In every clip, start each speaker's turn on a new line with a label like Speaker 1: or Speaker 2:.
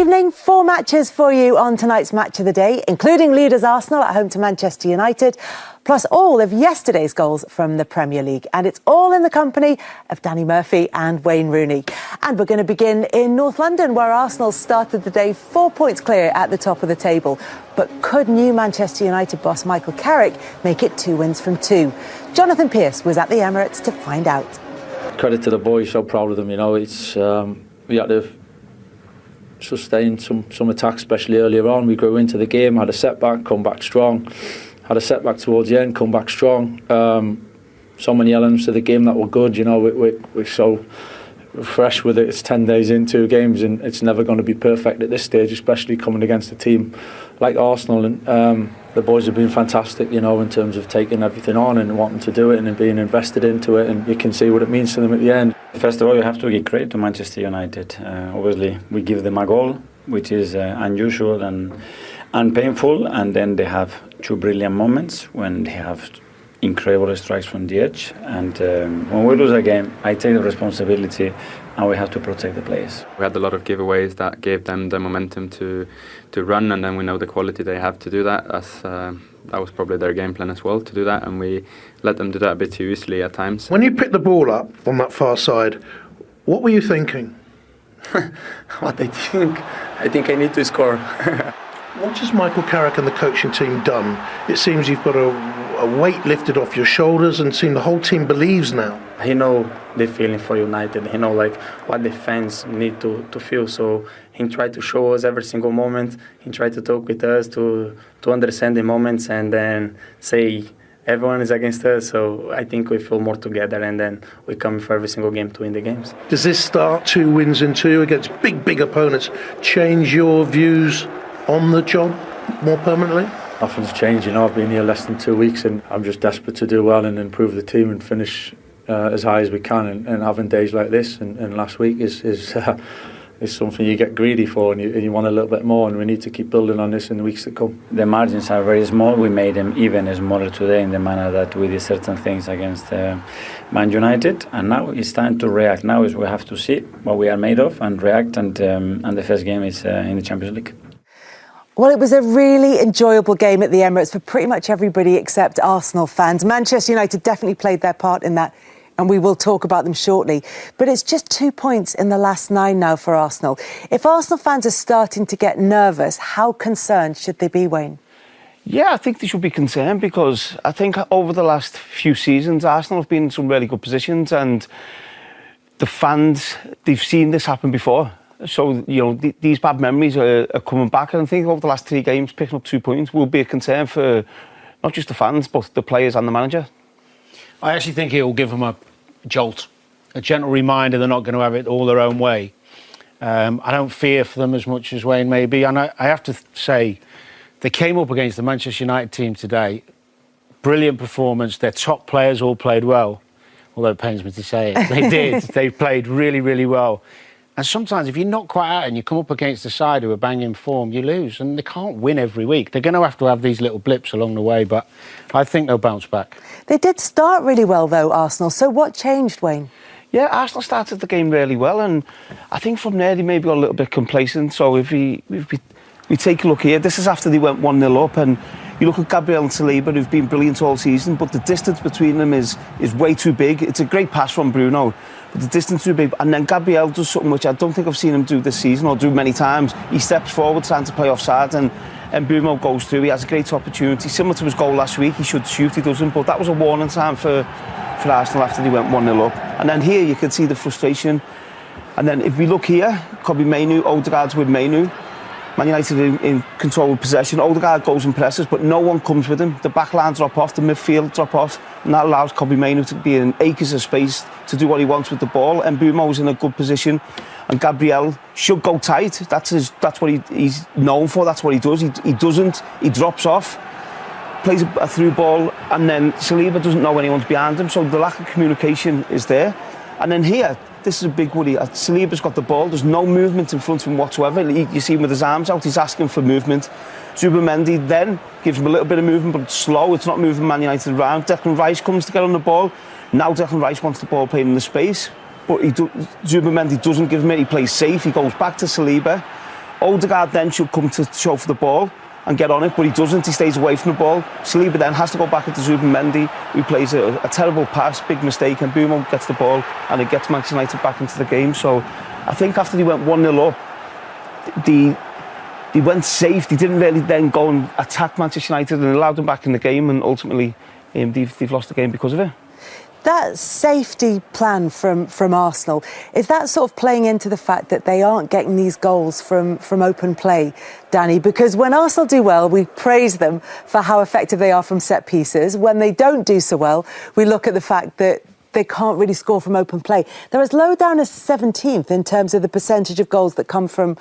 Speaker 1: evening. 4 matches for you on tonight's Match of the Day, including leaders Arsenal at home to Manchester United, plus all of yesterday's goals from the Premier League. And it's all in the company of Danny Murphy and Wayne Rooney. And we're going to begin in North London, where Arsenal started the day 4 points clear at the top of the table. But could new Manchester United boss Michael Carrick make it 2 wins from 2? Jonathan Pearce was at the Emirates to find out.
Speaker 2: Credit to the boys, so proud of them. You know, it's we had to sustain some attacks, especially earlier on. We grew into the game, had a setback, come back strong. Had a setback towards the end, come back strong. So many elements of the game that were good. You know, we're so fresh with it. It's 10 days in, 2 games, and it's never going to be perfect at this stage, especially coming against a team like Arsenal. And the boys have been fantastic, you know, in terms of taking everything on and wanting to do it and being invested into it. And you can see what it means to them at the end.
Speaker 3: First of all, you have to give credit to Manchester United. Obviously, we give them a goal, which is unusual and painful, and then they have 2 brilliant moments when they have incredible strikes from the edge. And when we lose a game, I take the responsibility, and we have to protect the players.
Speaker 4: We had a lot of giveaways that gave them the momentum to run, and then we know the quality they have to do that. That was probably their game plan as well, to do that, and we let them do that a bit too easily at times.
Speaker 5: When you picked the ball up on that far side, what were you thinking?
Speaker 6: What I think? I think I need to score.
Speaker 5: What has Michael Carrick and the coaching team done? It seems you've got a weight lifted off your shoulders, and seem the whole team believes now.
Speaker 6: He know the feeling for United. He know like what the fans need to feel. So he tried to show us every single moment. He tried to talk with us to understand the moments, and then say everyone is against us. So I think we feel more together, and then we come for every single game to win the games.
Speaker 5: Does this start 2 wins in 2 against big opponents change your views on the job more permanently?
Speaker 2: Nothing's changed, you know. I've been here less than 2 weeks, and I'm just desperate to do well and improve the team and finish as high as we can. And having days like this and last week is something you get greedy for, and you want a little bit more. And we need to keep building on this in the weeks to come.
Speaker 3: The margins are very small. We made them even smaller today in the manner that we did certain things against Man United, and now it's time to react. Now is we have to see what we are made of and react. And the first game is in the Champions League.
Speaker 1: Well, it was a really enjoyable game at the Emirates for pretty much everybody except Arsenal fans. Manchester United definitely played their part in that, and we will talk about them shortly. But it's just 2 points in the last 9 now for Arsenal. If Arsenal fans are starting to get nervous, how concerned should they be, Wayne?
Speaker 7: Yeah, I think they should be concerned, because I think over the last few seasons, Arsenal have been in some really good positions, and the fans, they've seen this happen before. So, you know, these bad memories are coming back, and I think over the last 3 games, picking up 2 points will be a concern for not just the fans, but the players and the manager.
Speaker 8: I actually think it will give them a jolt, a gentle reminder they're not going to have it all their own way. I don't fear for them as much as Wayne maybe, and I have to say, they came up against the Manchester United team today. Brilliant performance. Their top players all played well, although it pains me to say it. They did. They played really, really well. And sometimes if you're not quite out and you come up against a side who are banging form, you lose. And they can't win every week. They're going to have these little blips along the way, but I think they'll bounce back.
Speaker 1: They did start really well, though, Arsenal. So what changed, Wayne? Yeah,
Speaker 7: Arsenal started the game really well, and I think from there they maybe got a little bit complacent. So if we take a look here, this is after they went 1-0 up, and you look at Gabriel and Saliba, who've been brilliant all season, but the distance between them is way too big. It's a great pass from Bruno, but the distance too big. And then Gabriel does something which I don't think I've seen him do this season, or do many times. He steps forward trying to play offside, and Bruno goes through. He has a great opportunity, similar to his goal last week. He should shoot, he doesn't, but that was a warning time for Arsenal after they went 1-0 up. And then here you can see the frustration. And then if we look here, Kobbie Mainoo, Odegaard's with Mainoo. Man United in control of possession. Odegaard goes and presses, but no one comes with him. The back line drop off, the midfield drop off, and that allows Kobbie Mainoo to be in acres of space to do what he wants with the ball. And Mbeumo's in a good position, and Gabriel should go tight. That's what he's known for. That's what he does. He doesn't. He drops off, plays a through ball, and then Saliba doesn't know anyone's behind him. So the lack of communication is there. And then here, this is a big worry. Saliba's got the ball. There's no movement in front of him whatsoever. You see him with his arms out. He's asking for movement. Zubimendi then gives him a little bit of movement, but it's slow. It's not moving Man United around. Declan Rice comes to get on the ball. Now Declan Rice wants the ball played in the space, but Zubimendi doesn't give him it. He plays safe. He goes back to Saliba. Odegaard then should come to show for the ball and get on it, but he doesn't. He stays away from the ball. Saliba then has to go back into Zubimendi, who plays a terrible pass, big mistake, and Mbeumo gets the ball, and it gets Manchester United back into the game. So I think after they went 1-0 up, they went safe. They didn't really then go and attack Manchester United and allowed them back in the game, and ultimately they've lost the game because of it.
Speaker 1: That safety plan from Arsenal, is that sort of playing into the fact that they aren't getting these goals from open play, Danny? Because when Arsenal do well, we praise them for how effective they are from set pieces. When they don't do so well, we look at the fact that they can't really score from open play. They're as low down as 17th in terms of the percentage of goals that come from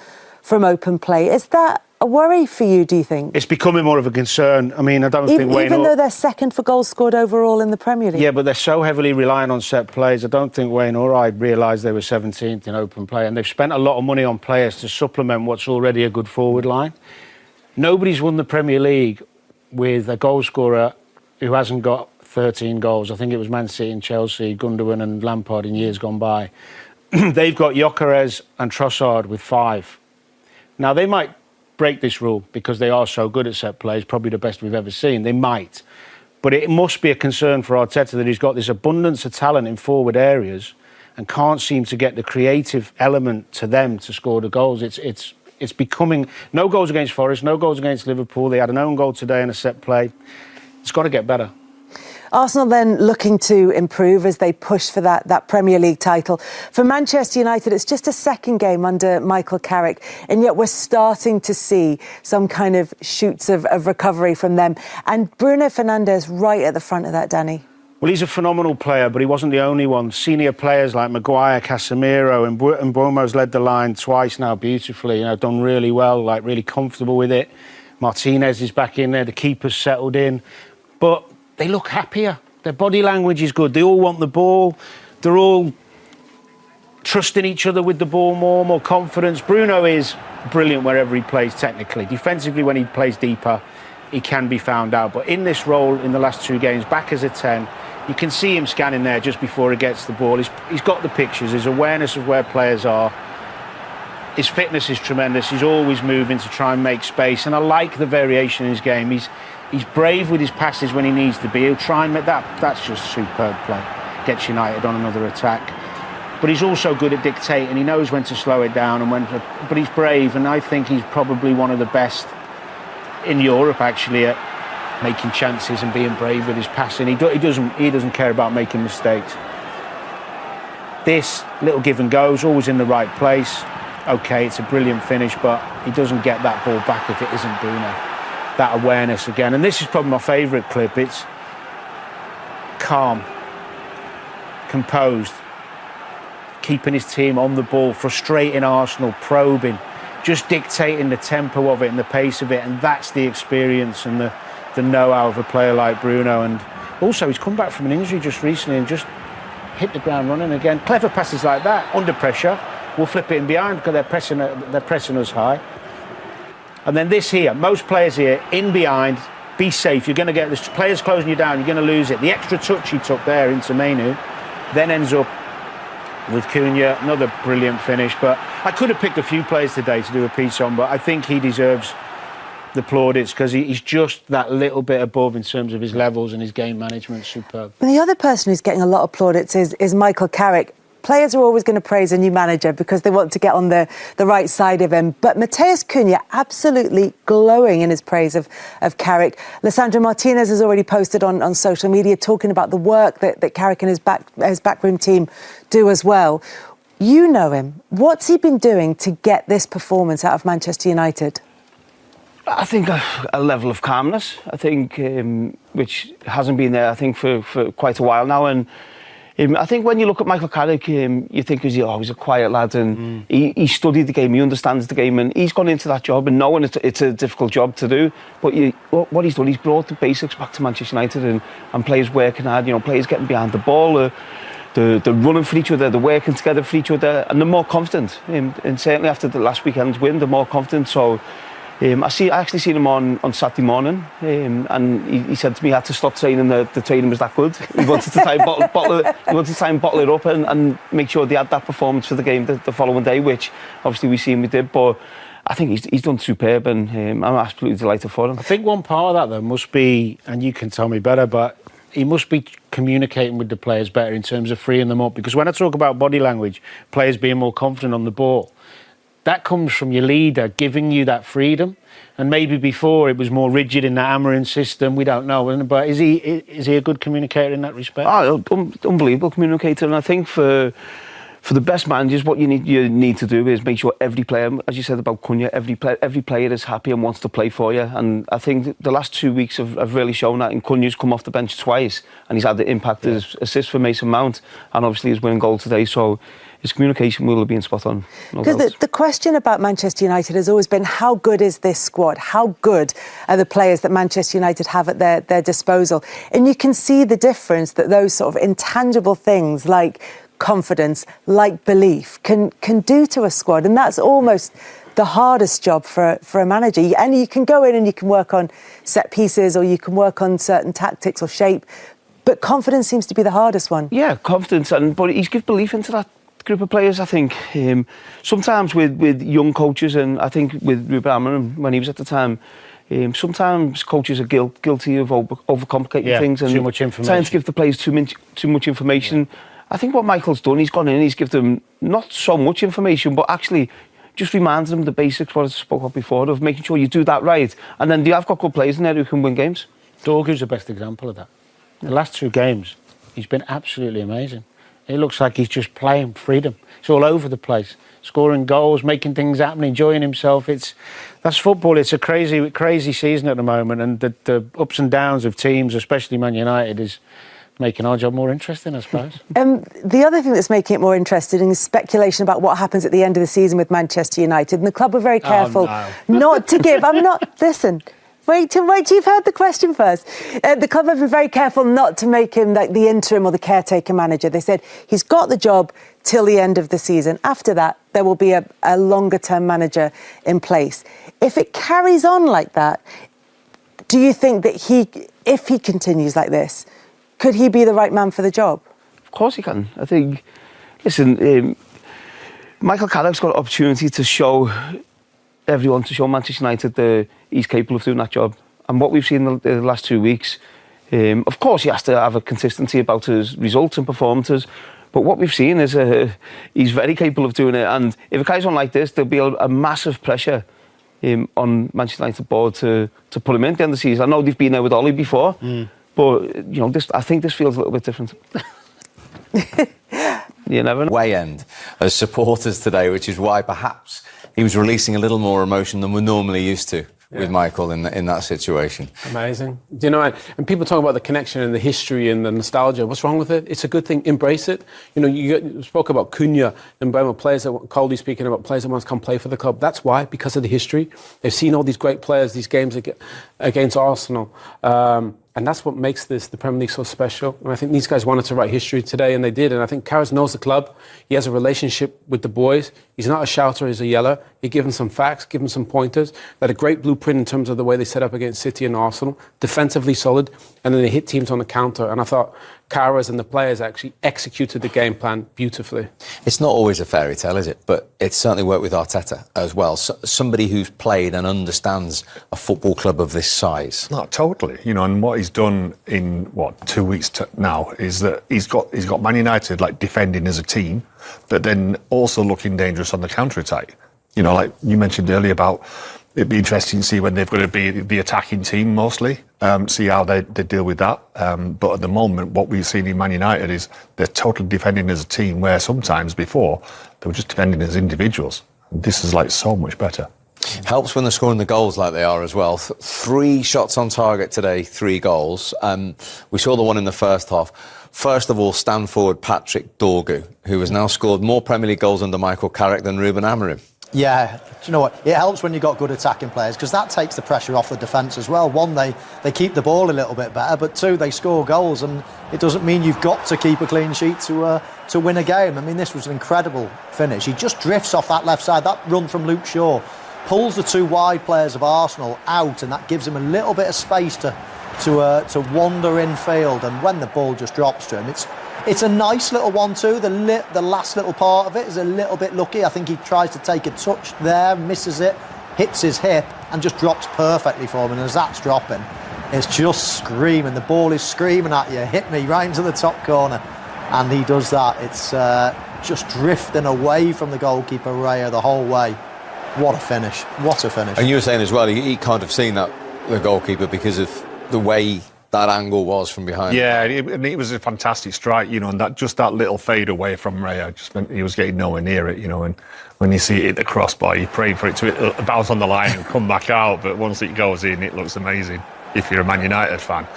Speaker 1: open play. Is that a worry for you, do you think?
Speaker 8: It's becoming more of a concern. I mean, I don't think Wayne...
Speaker 1: Even though they're second for goals scored overall in the Premier League?
Speaker 8: Yeah, but they're so heavily reliant on set plays. I don't think Wayne or I realised they were 17th in open play, and they've spent a lot of money on players to supplement what's already a good forward line. Nobody's won the Premier League with a goal scorer who hasn't got 13 goals. I think it was Man City and Chelsea, Gundogan and Lampard in years gone by. They've got Gyökeres and Trossard with 5. Now, they might break this rule because they are so good at set plays, probably the best we've ever seen. They might. But it must be a concern for Arteta that he's got this abundance of talent in forward areas and can't seem to get the creative element to them to score the goals. It's becoming... No goals against Forest, no goals against Liverpool. They had an own goal today in a set play. It's got to get better.
Speaker 1: Arsenal then looking to improve as they push for that Premier League title. For Manchester United, it's just a second game under Michael Carrick, and yet we're starting to see some kind of shoots of recovery from them. And Bruno Fernandes right at the front of that, Danny.
Speaker 8: Well, he's a phenomenal player, but he wasn't the only one. Senior players like Maguire, Casemiro and Mbeumo's led the line twice now beautifully, done really well, really comfortable with it. Martinez is back in there, the keeper's settled in. But they look happier. Their body language is good. They all want the ball. They're all trusting each other with the ball more confidence. Bruno is brilliant wherever he plays technically. Defensively, when he plays deeper, he can be found out. But in this role, in the last 2 games, back as a 10, you can see him scanning there just before he gets the ball. He's got the pictures, his awareness of where players are. His fitness is tremendous. He's always moving to try and make space. And I like the variation in his game. He's brave with his passes when he needs to be. He'll try and make that. That's just superb play. Gets United on another attack. But he's also good at dictating. He knows when to slow it down and when to... But he's brave, and I think he's probably one of the best in Europe, actually, at making chances and being brave with his passing. He doesn't care about making mistakes. This little give and go is always in the right place. OK, it's a brilliant finish, but he doesn't get that ball back if it isn't Bruno. That awareness again, and this is probably my favourite clip. It's calm, composed, keeping his team on the ball, frustrating Arsenal, probing, just dictating the tempo of it and the pace of it, and that's the experience and the know-how of a player like Bruno. And also he's come back from an injury just recently and just hit the ground running again. Clever passes like that under pressure, we'll flip it in behind because they're pressing us high. And then this here, most players here, in behind, be safe. You're going to get this players closing you down, you're going to lose it. The extra touch he took there into Manu, then ends up with Cunha, another brilliant finish. But I could have picked a few players today to do a piece on, but I think he deserves the plaudits because he's just that little bit above in terms of his levels and his game management. Superb.
Speaker 1: And the other person who's getting a lot of plaudits is Michael Carrick. Players are always going to praise a new manager because they want to get on the right side of him. But Matheus Cunha absolutely glowing in his praise of Carrick. Lisandro Martinez has already posted on social media talking about the work that Carrick and his backroom team do as well. You know him. What's he been doing to get this performance out of Manchester United?
Speaker 7: I think a level of calmness, I think, which hasn't been there, I think, for quite a while now. And I think when you look at Michael Carrick, you think he's a quiet lad, and he studied the game, he understands the game, and he's gone into that job and knowing it's a difficult job to do. But what he's done, he's brought the basics back to Manchester United and players working hard, players getting behind the ball, they're running for each other, they're working together for each other, and they're more confident. And certainly after the last weekend's win, they're more confident. So I actually seen him on Saturday morning, and he said to me he had to stop training. The training was that good. He wanted to try and bottle it up and make sure they had that performance for the game the following day, which obviously we seen we did. But I think he's done superb, and I'm absolutely delighted for him.
Speaker 8: I think one part of that, though, must be, and you can tell me better, but he must be communicating with the players better in terms of freeing them up. Because when I talk about body language, players being more confident on the ball, that comes from your leader giving you that freedom. And maybe before it was more rigid in the Emirates system, we don't know. But is he a good communicator in that respect?
Speaker 7: Oh, unbelievable communicator. And I think for the best managers, what you need to do is make sure every player, as you said about Cunha, every player is happy and wants to play for you. And I think the last 2 weeks have really shown that. And Cunha's come off the bench twice, and he's had the impact of his assist for Mason Mount, and obviously his winning goal today. So his communication will have been spot on.
Speaker 1: Because the question about Manchester United has always been, how good is this squad? How good are the players that Manchester United have at their disposal? And you can see the difference that those sort of intangible things like confidence, like belief, can do to a squad. And that's almost the hardest job for a manager. And you can go in and you can work on set pieces, or you can work on certain tactics or shape, but confidence seems to be the hardest one.
Speaker 7: Yeah, confidence, but he's give belief into that group of players. I think sometimes with young coaches, and I think with Ruben Amorim when he was at the time, sometimes coaches are guilty of overcomplicating things and
Speaker 8: too much information,
Speaker 7: trying to give the players too much information. Yeah. I think what Michael's done, he's gone in and he's given them not so much information, but actually just reminds them the basics, what I spoke about before, of making sure you do that right. And then you have got good players in there who can win games.
Speaker 8: Dorgu's the best example of that. The last 2 games, he's been absolutely amazing. It looks like he's just playing freedom. It's all over the place, scoring goals, making things happen, enjoying himself. That's football. It's a crazy season at the moment, and the ups and downs of teams, especially Man United, is making our job more interesting, I suppose.
Speaker 1: The other thing that's making it more interesting is speculation about what happens at the end of the season with Manchester United. And the club were very careful not to give... Listen... Wait till you've heard the question first. The club have been very careful not to make him like the interim or the caretaker manager. They said he's got the job till the end of the season. After that, there will be a longer-term manager in place. If it carries on like that, do you think that if he continues like this, could he be the right man for the job?
Speaker 7: Of course he can. I think, listen, Michael Carrick's got an opportunity to show everyone, to show Manchester United that he's capable of doing that job. And what we've seen the last 2 weeks, of course he has to have a consistency about his results and performances, but what we've seen is he's very capable of doing it. And if it carries on like this, there'll be a massive pressure on Manchester United board to put him in at the end of the season. I know they've been there with Ollie before, but I think this feels a little bit different. You never know.
Speaker 9: Way end as supporters today, which is why perhaps he was releasing a little more emotion than we're normally used to with Michael in that situation.
Speaker 10: Amazing. Do you know, and people talk about the connection and the history and the nostalgia. What's wrong with it? It's a good thing. Embrace it. You know, you spoke about Cunha and players that Coldy speaking about players that want to come play for the club. That's why, because of the history. They've seen all these great players, these games against Arsenal. And that's what makes the Premier League so special. And I think these guys wanted to write history today, and they did. And I think Carrick knows the club. He has a relationship with the boys. He's not a shouter, he's a yeller. He give them some facts, give them some pointers. They had a great blueprint in terms of the way they set up against City and Arsenal. Defensively solid, and then they hit teams on the counter. And I thought Carrick and the players actually executed the game plan beautifully.
Speaker 9: It's not always a fairy tale, is it? But it's certainly worked with Arteta as well. So, somebody who's played and understands a football club of this size.
Speaker 11: No, totally. You know, and what he's done in 2 weeks now is that he's got Man United like defending as a team, but then also looking dangerous on the counter-attack. You know, like you mentioned earlier about it'd be interesting to see when they've got to be the attacking team mostly, see how they deal with that. But at the moment, what we've seen in Man United is they're totally defending as a team, where sometimes before they were just defending as individuals. This is like so much better.
Speaker 9: Helps when they're scoring the goals like they are as well. 3 shots on target today, 3 goals. We saw the one in the first half. First of all, stand forward Patrick Dorgu, who has now scored more Premier League goals under Michael Carrick than Ruben Amorim.
Speaker 12: Yeah, do you know what? It helps when you've got good attacking players, because that takes the pressure off the defence as well. 1, they keep the ball a little bit better, but 2, they score goals, and it doesn't mean you've got to keep a clean sheet to win a game. I mean, this was an incredible finish. He just drifts off that left side. That run from Luke Shaw pulls the 2 wide players of Arsenal out, and that gives him a little bit of space to wander in field. And when the ball just drops to him, it's a nice little 1-2. The last little part of it is a little bit lucky. I think he tries to take a touch there, misses it, hits his hip and just drops perfectly for him. And as that's dropping, it's just screaming. The ball is screaming at you, hit me right into the top corner. And he does that. It's just drifting away from the goalkeeper, Raya, the whole way. What a finish. What a finish.
Speaker 9: And you were saying as well, he can't have seen that, the goalkeeper, because of the way that angle was from behind.
Speaker 11: Yeah, it was a fantastic strike, you know, and that little fade away from Raya just meant he was getting nowhere near it, you know, and when you see it hit the crossbar, you pray for it to bounce on the line and come back out, but once it goes in, it looks amazing, if you're a Man United fan.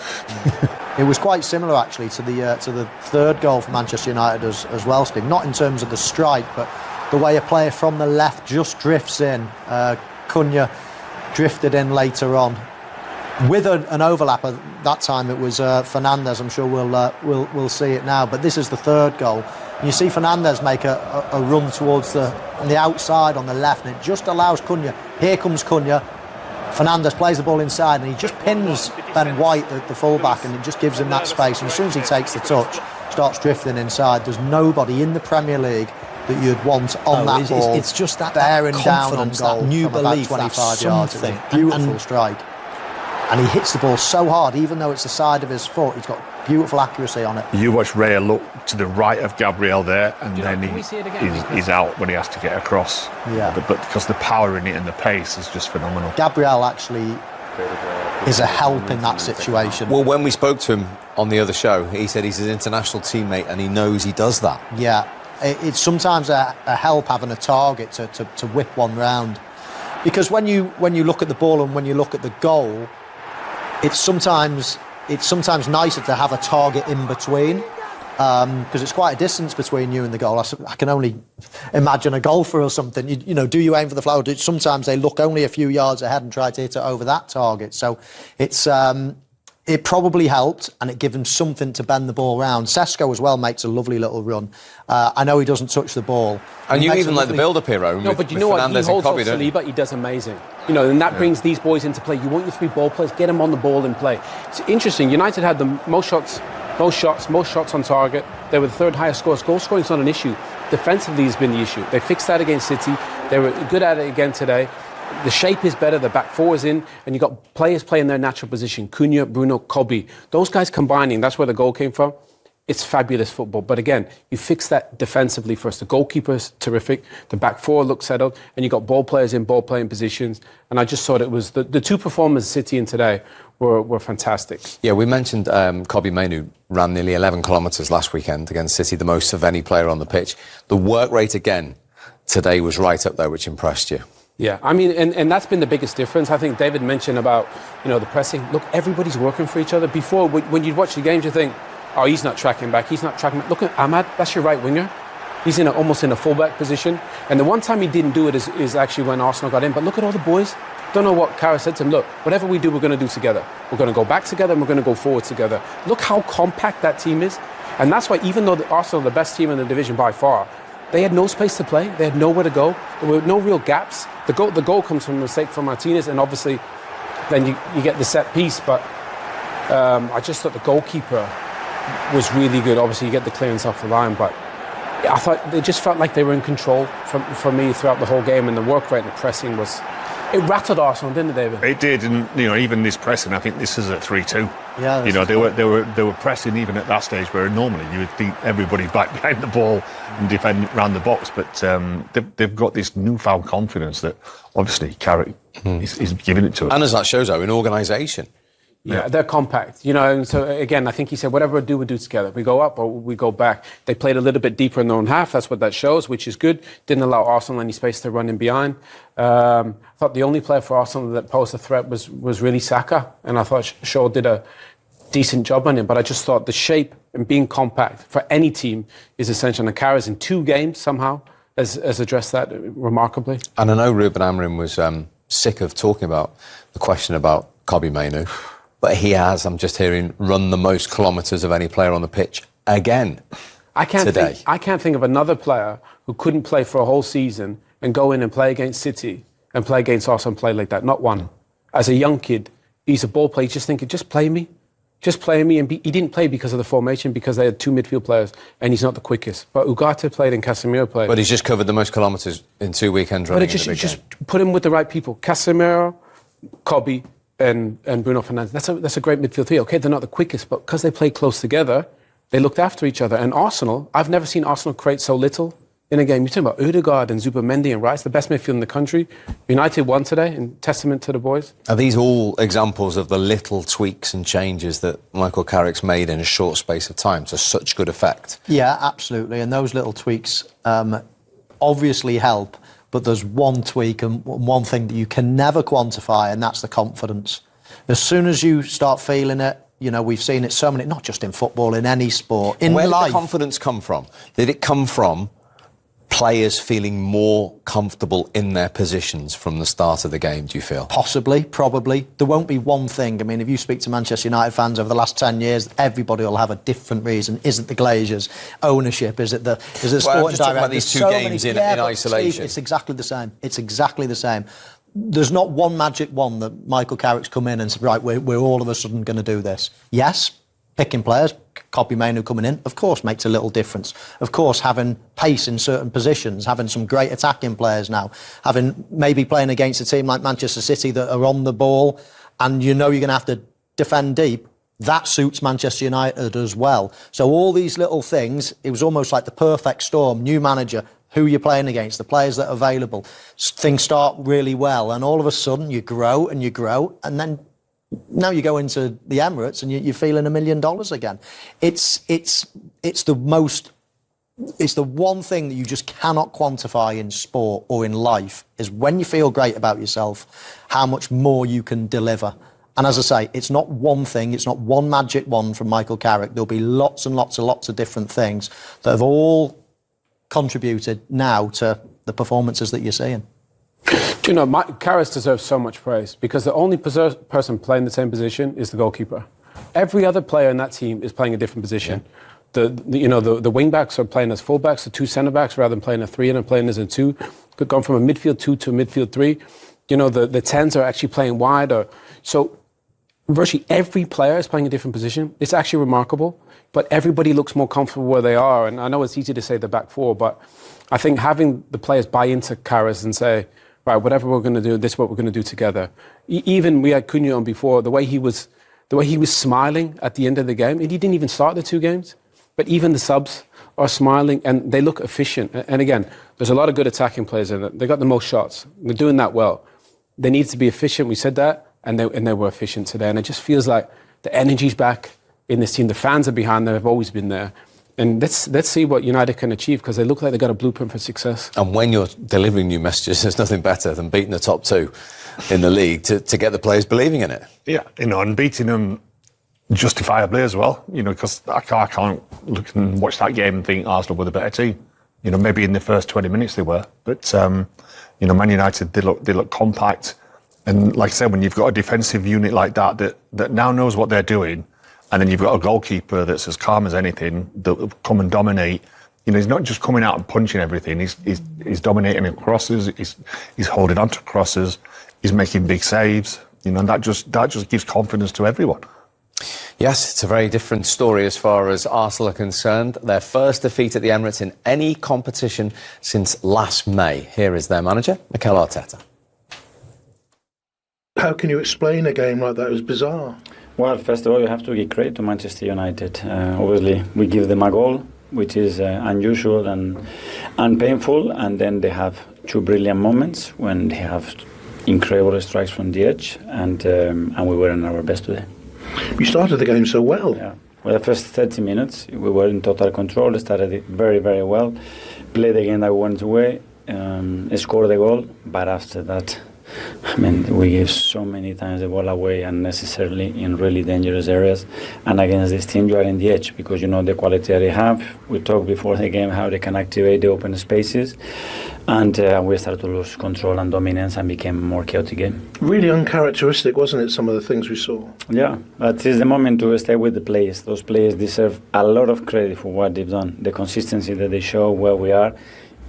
Speaker 12: It was quite similar, actually, to the third goal for Manchester United as well, Steve. Not in terms of the strike, but the way a player from the left just drifts in. Cunha drifted in later on. With an overlap, that time it was Fernandes. I'm sure we'll see it now. But this is the third goal. And you see Fernandes make a run towards on the outside on the left, and it just allows Cunha. Here comes Cunha. Fernandes plays the ball inside, and he just pins Ben White, the fullback, and it just gives him that space. And as soon as he takes the touch, starts drifting inside. There's nobody in the Premier League that you'd want on that ball.
Speaker 13: It's just that
Speaker 12: bearing
Speaker 13: confidence,
Speaker 12: down on goal,
Speaker 13: that new
Speaker 12: from
Speaker 13: belief,
Speaker 12: about 25 yards. It's a
Speaker 13: something.
Speaker 12: beautiful strike. And he hits the ball so hard, even though it's the side of his foot, he's got beautiful accuracy on it.
Speaker 11: You watch Raya look to the right of Gabriel there, and then he's out when he has to get across.
Speaker 12: Yeah.
Speaker 11: But because the power in it and the pace is just phenomenal.
Speaker 12: Gabriel actually is a help in that situation.
Speaker 9: Well, when we spoke to him on the other show, he said he's his international teammate and he knows he does that.
Speaker 12: Yeah, it's sometimes a help having a target to whip one round. Because when you look at the ball and when you look at the goal, it's sometimes nicer to have a target in between, because it's quite a distance between you and the goal. I can only imagine a golfer or something. You know, do you aim for the flower? Sometimes they look only a few yards ahead and try to hit it over that target. So it probably helped, and it gave him something to bend the ball round. Sesko as well makes a lovely little run. I know he doesn't touch the ball.
Speaker 9: And you even like the build-up here, Owen.
Speaker 10: No, but you know what? He holds off Saliba, he does amazing. You know, and that brings these boys into play. You want your three ball players, get them on the ball and play. It's interesting. United had the most shots on target. They were the third highest scores. Goal scoring is not an issue. Defensively has been the issue. They fixed that against City. They were good at it again today. The shape is better, the back four is in, and you've got players playing their natural position. Cunha, Bruno, Kobe. Those guys combining, that's where the goal came from. It's fabulous football. But again, you fix that defensively first. The goalkeeper's terrific. The back four looks settled. And you got ball players in ball playing positions. And I just thought it was the two performers, City and today, were fantastic.
Speaker 9: Yeah, we mentioned Kobe Mainoo ran nearly 11 kilometres last weekend against City, the most of any player on the pitch. The work rate again today was right up there, which impressed you.
Speaker 10: Yeah, I mean, and that's been the biggest difference. I think David mentioned about, the pressing. Look, everybody's working for each other. Before, when you'd watch the games, you think, oh, he's not tracking back, he's not tracking back. Look at Ahmad, that's your right winger. He's almost in a fullback position. And the one time he didn't do it is actually when Arsenal got in. But look at all the boys. Don't know what Carrick said to him. Look, whatever we do, we're going to do together. We're going to go back together and we're going to go forward together. Look how compact that team is. And that's why even though Arsenal are the best team in the division by far, they had no space to play. They had nowhere to go. There were no real gaps. The goal comes from a mistake from Martinez, and obviously then you get the set piece. But I just thought the goalkeeper was really good. Obviously, you get the clearance off the line, but I thought they just felt like they were in control for me throughout the whole game, and the work rate and the pressing it rattled Arsenal, didn't it, David?
Speaker 11: It did, and even this pressing, I think this is at 3-2.
Speaker 12: Yeah,
Speaker 11: they were pressing even at that stage where normally you would think everybody back behind the ball and defend around the box, but they've got this newfound confidence that obviously Carrick is giving it to us.
Speaker 9: And as that shows, in organisation.
Speaker 10: Yeah, they're compact, and so again, I think he said, whatever we do together. We go up or we go back. They played a little bit deeper in their own half. That's what that shows, which is good. Didn't allow Arsenal any space to run in behind. I thought the only player for Arsenal that posed a threat was really Saka, and I thought Shaw did a decent job on him. But I just thought the shape and being compact for any team is essential. And Carrick in 2 games somehow has addressed that remarkably.
Speaker 9: And I know Ruben Amorim was sick of talking about the question about Kobe Mainoo. But he has, I'm just hearing, run the most kilometres of any player on the pitch again today.
Speaker 10: I can't think of another player who couldn't play for a whole season and go in and play against City and play against Arsenal and play like that. Not one. As a young kid, he's a ball player. He's just thinking, just play me. just play me. And he didn't play because of the formation, because they had two midfield players, and he's not the quickest. But Ugarte played and Casemiro played.
Speaker 9: But he's just covered the most kilometres in 2 weekends running.
Speaker 10: But just put him with the right people. Casemiro, Kobe, and Bruno Fernandes. That's a great midfield three. Okay, they're not the quickest, but because they played close together, they looked after each other. And Arsenal, I've never seen Arsenal create so little in a game. You're talking about Odegaard and Zubimendi and Rice, the best midfield in the country. United won today, in testament to the boys.
Speaker 9: Are these all examples of the little tweaks and changes that Michael Carrick's made in a short space of time to such good effect?
Speaker 12: Yeah, absolutely. And those little tweaks obviously help, but there's one tweak and one thing that you can never quantify, and that's the confidence. As soon as you start feeling it, you know, we've seen it so many, not just in football, in any sport, in life.
Speaker 9: Where did the confidence come from? Did it come from players feeling more comfortable in their positions from the start of the game, do you feel?
Speaker 12: Possibly, probably. There won't be one thing. I mean, if you speak to Manchester United fans over the last 10 years, everybody will have a different reason. Is it the Glazers? Ownership? Is it the sporting director?
Speaker 9: About these two games in isolation.
Speaker 12: Steve, it's exactly the same. It's exactly the same. There's not one magic wand that Michael Carrick's come in and said, right, we're all of a sudden going to do this. Yes, picking players, Kobbie Mainoo coming in, of course, makes a little difference. Of course, having pace in certain positions, having some great attacking players now, having maybe playing against a team like Manchester City that are on the ball and you know you're going to have to defend deep, that suits Manchester United as well. So all these little things, it was almost like the perfect storm. New manager, who you're playing against, the players that are available. Things start really well, and all of a sudden you grow, and then now you go into the Emirates and you're feeling $1 million again. It's the one thing that you just cannot quantify in sport or in life is when you feel great about yourself, how much more you can deliver. And as I say, it's not one thing, it's not one magic wand from Michael Carrick. There'll be lots and lots of different things that have all contributed now to the performances that you're seeing.
Speaker 10: Do you know, Carrick deserves so much praise because the only person playing the same position is the goalkeeper. Every other player in that team is playing a different position. Yeah. The wing backs are playing as full backs, the two centre backs rather than playing a three and playing as a two. Could gone from a midfield two to a midfield three. You know, the 10s are actually playing wide. So virtually every player is playing a different position. It's actually remarkable. But everybody looks more comfortable where they are. And I know it's easy to say the back four, but I think having the players buy into Carrick and say, right, whatever we're going to do, this is what we're going to do together. Even we had Cunha on before, the way he was smiling at the end of the game, and he didn't even start the two games, but even the subs are smiling and they look efficient. And again, there's a lot of good attacking players in it. They got the most shots. They're doing that well. They need to be efficient. We said that, and they were efficient today. And it just feels like the energy's back in this team. The fans are behind them. They've always been there. And let's see what United can achieve because they look like they've got a blueprint for success.
Speaker 9: And when you're delivering new messages, there's nothing better than beating the top two in the league to get the players believing in it.
Speaker 11: Yeah, you know, and beating them justifiably as well, you know, because I can't look and watch that game and think Arsenal were the better team. You know, maybe in the first 20 minutes they were, but, you know, Man United, they look compact. And like I said, when you've got a defensive unit like that now knows what they're doing, and then you've got a goalkeeper that's as calm as anything, that will come and dominate. You know, he's not just coming out and punching everything. He's dominating in crosses. He's holding on to crosses. He's making big saves. You know, and that just gives confidence to everyone.
Speaker 9: Yes, it's a very different story as far as Arsenal are concerned. Their first defeat at the Emirates in any competition since last May. Here is their manager, Mikel Arteta.
Speaker 5: How can you explain a game like that? It was bizarre.
Speaker 3: Well, first of all, you have to give credit to Manchester United. Obviously, we give them a goal, which is unusual and painful, and then they have two brilliant moments when they have incredible strikes from the edge, and we were in our best today.
Speaker 5: You started the game so well.
Speaker 3: Yeah. Well, the first 30 minutes, we were in total control. Started it very, very well. Played the game that we wanted to win. Scored the goal, but after that, I mean, we gave so many times the ball away unnecessarily in really dangerous areas. And against this team, you are in the edge because you know the quality that they have. We talked before the game how they can activate the open spaces. And we started to lose control and dominance and became a more chaotic game.
Speaker 5: Really uncharacteristic, wasn't it, some of the things we saw?
Speaker 3: Yeah, but it's the moment to stay with the players. Those players deserve a lot of credit for what they've done. The consistency that they show where we are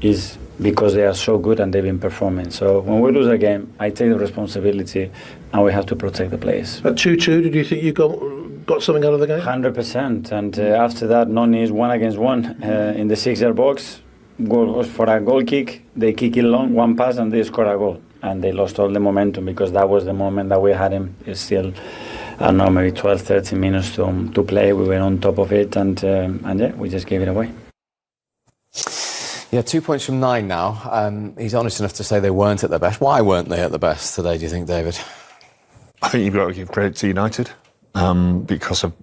Speaker 3: is because they are so good and they've been performing. So when we lose a game, I take the responsibility and we have to protect the players.
Speaker 5: At 2-2, did you think you got got something out of the game?
Speaker 3: 100%. And after that, Noni is 1-against-1 in the 6-yard box. Goal was for a goal kick. They kick it long, one pass, and they score a goal. And they lost all the momentum because that was the moment that we had him. It's still, I don't know, maybe 12, 13 minutes to play. We were on top of it, and yeah, we just gave it away.
Speaker 9: Yeah, 2 points from 9 now. He's honest enough to say they weren't at their best. Why weren't they at the best today, do you think, David?
Speaker 11: I think you've got to give credit to United because of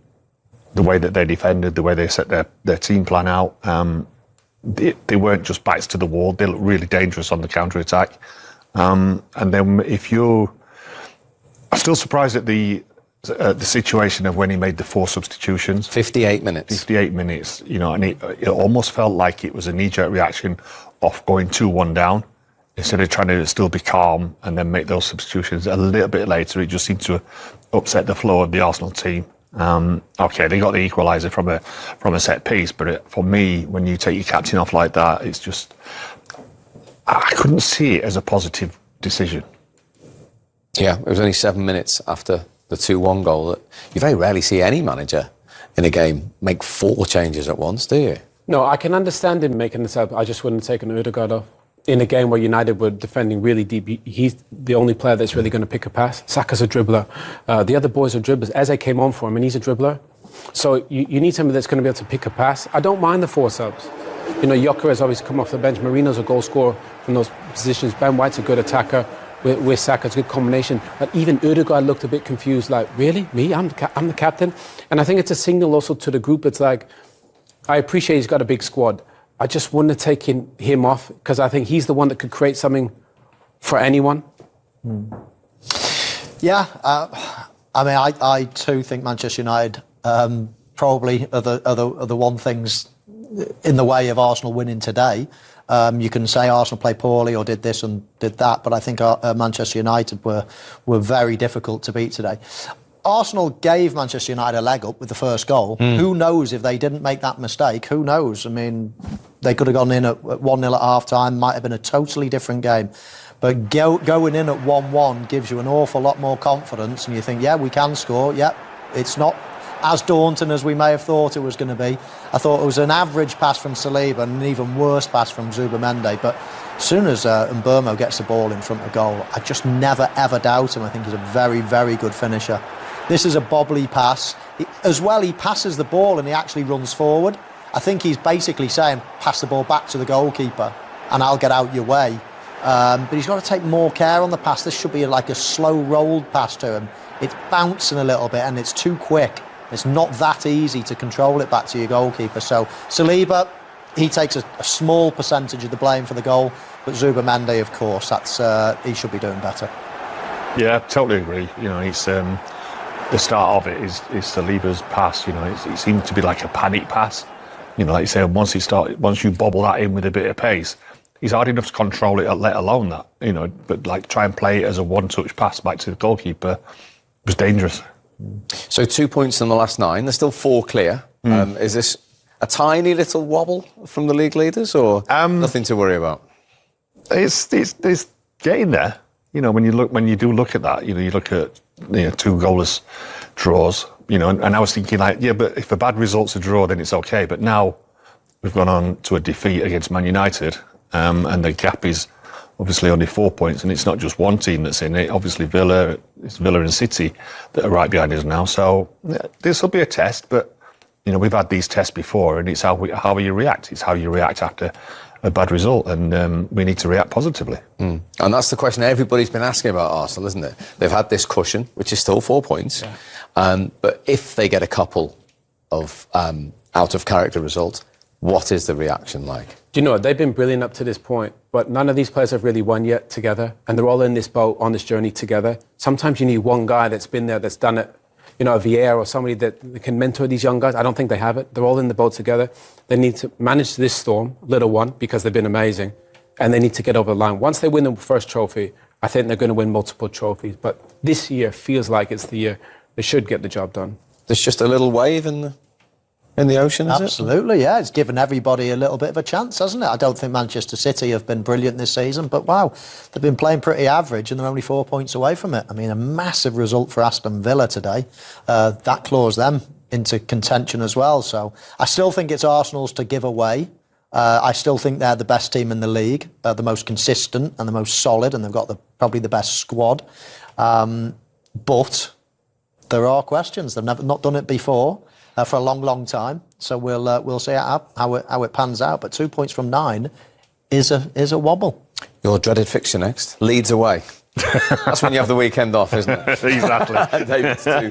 Speaker 11: the way that they defended, the way they set their team plan out. They weren't just backs to the wall. They looked really dangerous on the counter-attack. And then I'm still surprised at the situation of when he made the 4 substitutions.
Speaker 9: 58 minutes.
Speaker 11: 58 minutes, you know, and it almost felt like it was a knee-jerk reaction off going 2-1 down. Instead of trying to still be calm and then make those substitutions a little bit later, it just seemed to upset the flow of the Arsenal team. Okay, they got the equaliser from a set piece, but for me, when you take your captain off like that, it's just... I couldn't see it as a positive decision.
Speaker 9: Yeah, it was only 7 minutes after the 2-1 goal. You very rarely see any manager in a game make 4 changes at once, do you?
Speaker 10: No, I can understand him making this up. I just wouldn't have taken Ødegaard off. In a game where United were defending really deep, he's the only player that's really going to pick a pass. Saka's a dribbler. The other boys are dribblers. Eze came on for him, and he's a dribbler. So you need somebody that's going to be able to pick a pass. I don't mind the 4 subs. You know, Yoker has obviously come off the bench. Marino's a goal scorer from those positions. Ben White's a good attacker. With Saka's a good combination. But even Ødegaard looked a bit confused, like, really? Me? I'm the captain? And I think it's a signal also to the group. It's like, I appreciate he's got a big squad. I just wouldn't have taken him off because I think he's the one that could create something for anyone.
Speaker 12: Yeah, I mean, I too think Manchester United probably are the one things in the way of Arsenal winning today. You can say Arsenal played poorly or did this and did that, but I think Manchester United were very difficult to beat today. Arsenal gave Manchester United a leg up with the first goal. Who knows if they didn't make that mistake? Who knows? I mean, they could have gone in at 1-0 at half-time, might have been a totally different game. But going in at 1-1 gives you an awful lot more confidence, and you think, yeah, we can score. Yeah, it's not as daunting as we may have thought it was going to be. I thought it was an average pass from Saliba and an even worse pass from Zubamende. But as soon as Mbeumo gets the ball in front of goal, I just never, ever doubt him. I think he's a very, very good finisher. This is a bobbly pass. As well, he passes the ball and he actually runs forward. I think he's basically saying, pass the ball back to the goalkeeper and I'll get out your way. But he's got to take more care on the pass. This should be like a slow rolled pass to him. It's bouncing a little bit and it's too quick. It's not that easy to control it back to your goalkeeper. So Saliba, he takes a small percentage of the blame for the goal. But Zubamende, of course, he should be doing better.
Speaker 11: Yeah, totally agree. You know, he's... the start of it is Saliba's pass. You know, it seemed to be like a panic pass. You know, like you say, once you bobble that in with a bit of pace, he's hard enough to control it, let alone that. You know, but like try and play it as a one-touch pass back to the goalkeeper was dangerous.
Speaker 9: So 2 points in the last 9. There's still 4 clear. Is this a tiny little wobble from the league leaders, or nothing to worry about?
Speaker 11: It's getting there. You know, when you do look at that, you know, you look at 2 goalless draws, you know, and I was thinking like, yeah, but if a bad result's a draw, then it's okay. But now we've gone on to a defeat against Man United, and the gap is obviously only 4 points, and it's not just one team that's in it. Obviously, it's Villa and City that are right behind us now. So yeah, this will be a test, but you know, we've had these tests before, and it's how you react. It's how you react after a bad result, and we need to react positively.
Speaker 9: And that's the question everybody's been asking about Arsenal, isn't it? They've had this cushion, which is still 4 points, but if they get a couple of out of character results, what is the reaction like?
Speaker 10: Do you know what? They've been brilliant up to this point, but none of these players have really won yet together, and they're all in this boat on this journey together. Sometimes you need one guy that's been there, that's done it. You know, a Vieira or somebody that can mentor these young guys. I don't think they have it. They're all in the boat together. They need to manage this storm, little one, because they've been amazing, and they need to get over the line. Once they win the first trophy, I think they're going to win multiple trophies. But this year feels like it's the year they should get the job done.
Speaker 9: There's just a little wave in the in the Ocean, is
Speaker 12: Absolutely, yeah. It's given everybody a little bit of a chance, hasn't it? I don't think Manchester City have been brilliant this season, but wow, they've been playing pretty average and they're only 4 points away from it. I mean, a massive result for Aston Villa today. That claws them into contention as well. So I still think it's Arsenal's to give away. I still think they're the best team in the league, the most consistent and the most solid, and they've got probably the best squad. But there are questions. They've not done it before for a long, long time. So we'll see how it pans out. But 2 points from 9 is a wobble.
Speaker 9: Your dreaded fixture next, Leeds away. That's when you have the weekend off, isn't it?
Speaker 11: Exactly.
Speaker 9: David's too.